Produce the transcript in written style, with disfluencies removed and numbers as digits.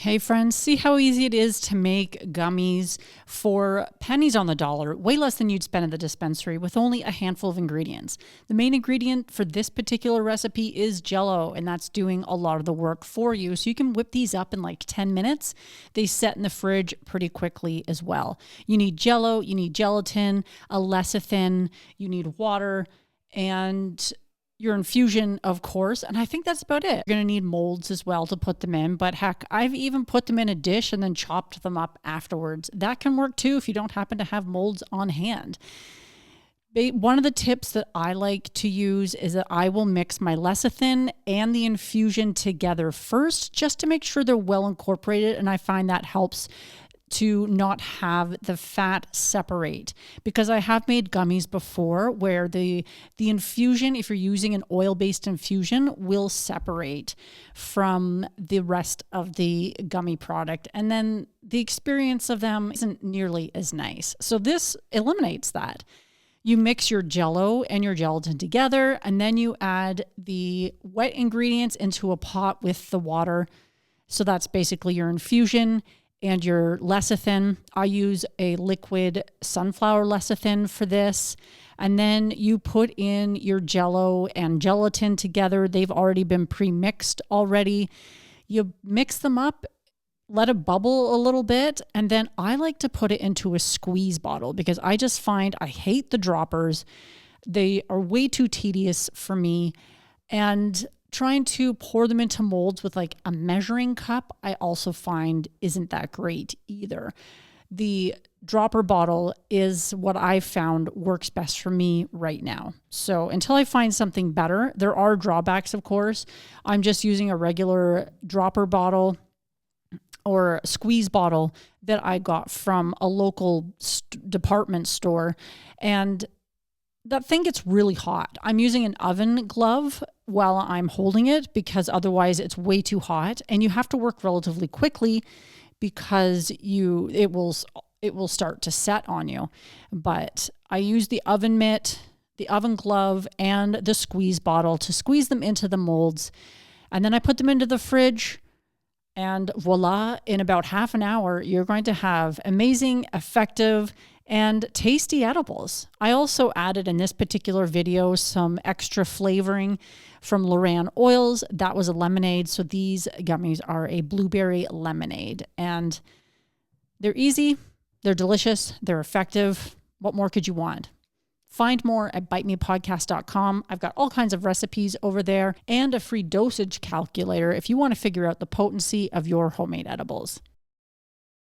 Hey friends, see how easy it is to make gummies for pennies on the dollar, way less than you'd spend at the dispensary with only a handful of ingredients. The main ingredient for this particular recipe is Jell-O, and that's doing a lot of the work for you. So you can whip these up in like 10 minutes. They set in the fridge pretty quickly as well. You need Jell-O, you need gelatin, a lecithin, you need water, and your infusion, of course, and I think that's about it. You're going to need molds as well to put them in, but heck, I've even put them in a dish and then chopped them up afterwards. That can work too if you don't happen to have molds on hand. One of the tips that I like to use is that I will mix my lecithin and the infusion together first, just to make sure they're well incorporated, and I find that helps to not have the fat separate, because I have made gummies before where the infusion, if you're using an oil-based infusion, will separate from the rest of the gummy product, and then the experience of them isn't nearly as nice. So this eliminates that. You mix your Jell-O and your gelatin together, and then you add the wet ingredients into a pot with the water. So that's basically your infusion and your lecithin. I use a liquid sunflower lecithin for this. And then you put in your Jell-O and gelatin together. They've already been pre-mixed already. You mix them up, let it bubble a little bit, and then I like to put it into a squeeze bottle because I just find I hate the droppers. They are way too tedious for me. And trying to pour them into molds with like a measuring cup, I also find isn't that great either. The dropper bottle is what I found works best for me right now. So until I find something better, there are drawbacks, of course. I'm just using a regular dropper bottle or squeeze bottle that I got from a local department store, and that thing gets really hot. I'm using an oven glove while I'm holding it because otherwise it's way too hot, and you have to work relatively quickly because it will start to set on you. But I use the oven mitt, the oven glove, and the squeeze bottle to squeeze them into the molds, and then I put them into the fridge. And voila, in about half an hour, you're going to have amazing, effective, and tasty edibles. I also added in this particular video some extra flavoring from Loran Oils. That was a lemonade. So these gummies are a blueberry lemonade. And they're easy, they're delicious, they're effective. What more could you want? Find more at bitemepodcast.com. I've got all kinds of recipes over there and a free dosage calculator if you want to figure out the potency of your homemade edibles.